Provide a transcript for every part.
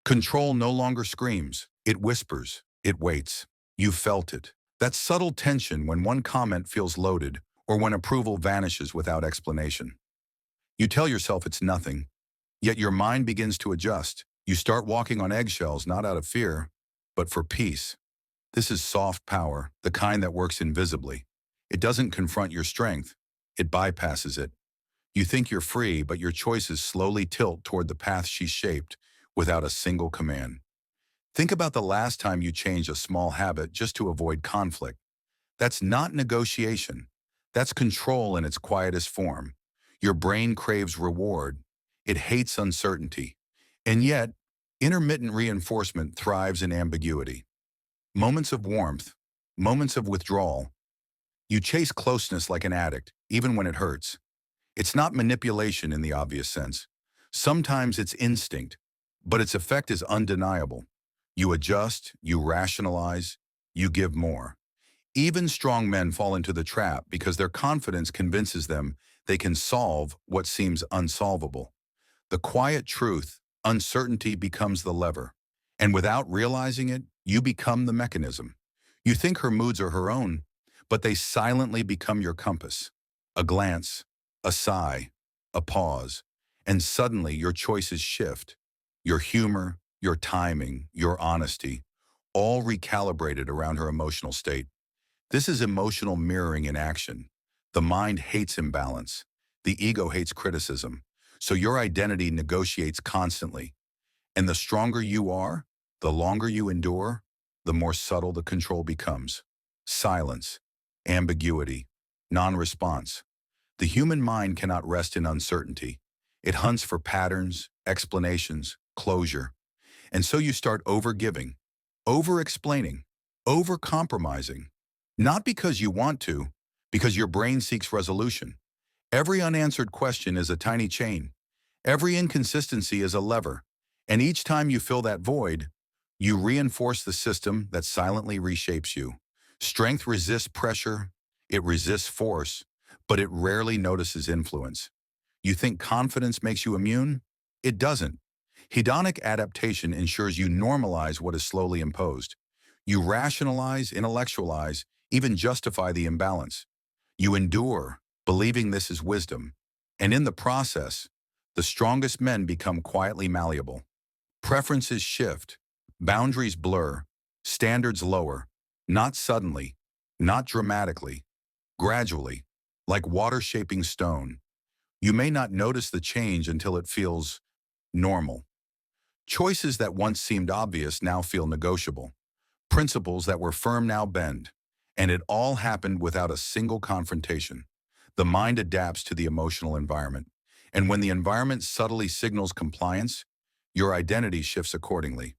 Control no longer screams. It whispers. It waits. You felt it. That subtle tension when one comment feels loaded or when approval vanishes without explanation. You tell yourself it's nothing, yet your mind begins to adjust. You start walking on eggshells not out of fear, but for peace. This is soft power, the kind that works invisibly. It doesn't confront your strength. It bypasses it. You think you're free, but your choices slowly tilt toward the path she shaped without a single command. Think about the last time you changed a small habit just to avoid conflict. That's not negotiation. That's control in its quietest form. Your brain craves reward. It hates uncertainty. And yet, intermittent reinforcement thrives in ambiguity. Moments of warmth, moments of withdrawal. You chase closeness like an addict, even when it hurts. It's not manipulation in the obvious sense. Sometimes it's instinct, but its effect is undeniable. You adjust, you rationalize, you give more. Even strong men fall into the trap because their confidence convinces them they can solve what seems unsolvable. The quiet truth, uncertainty becomes the lever. And without realizing it, you become the mechanism. You think her moods are her own, but they silently become your compass. A glance, a sigh, a pause, and suddenly your choices shift. Your humor, your timing, your honesty, all recalibrated around her emotional state. This is emotional mirroring in action. The mind hates imbalance. The ego hates criticism. So your identity negotiates constantly. And the stronger you are, the longer you endure, the more subtle the control becomes. Silence, ambiguity, non-response. The human mind cannot rest in uncertainty. It hunts for patterns, explanations, closure. And so you start over-giving, over-explaining, over-compromising. Not because you want to, because your brain seeks resolution. Every unanswered question is a tiny chain. Every inconsistency is a lever. And each time you fill that void, you reinforce the system that silently reshapes you. Strength resists pressure, it resists force, but it rarely notices influence. You think confidence makes you immune? It doesn't. Hedonic adaptation ensures you normalize what is slowly imposed. You rationalize, intellectualize, even justify the imbalance. You endure, believing this is wisdom. And in the process, the strongest men become quietly malleable. Preferences shift, boundaries blur, standards lower, not suddenly, not dramatically, gradually, like water shaping stone. You may not notice the change until it feels normal. Choices that once seemed obvious now feel negotiable. Principles that were firm now bend. And it all happened without a single confrontation. The mind adapts to the emotional environment. And when the environment subtly signals compliance, your identity shifts accordingly.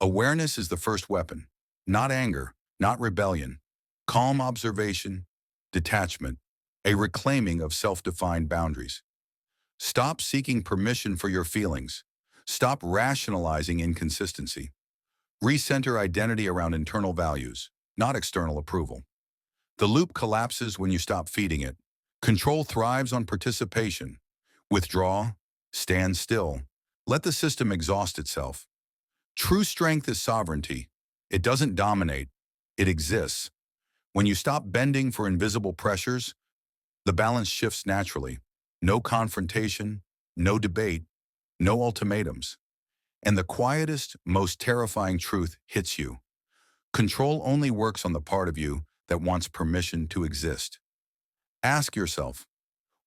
Awareness is the first weapon. Not anger, not rebellion. Calm observation, detachment, a reclaiming of self-defined boundaries. Stop seeking permission for your feelings. Stop rationalizing inconsistency. Recenter identity around internal values, not external approval. The loop collapses when you stop feeding it. Control thrives on participation. Withdraw, stand still. Let the system exhaust itself. True strength is sovereignty. It doesn't dominate. It exists. When you stop bending for invisible pressures, the balance shifts naturally. No confrontation, no debate, no ultimatums. And the quietest, most terrifying truth hits you. Control only works on the part of you that wants permission to exist. Ask yourself,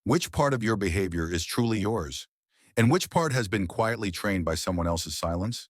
which part of your behavior is truly yours? And which part has been quietly trained by someone else's silence?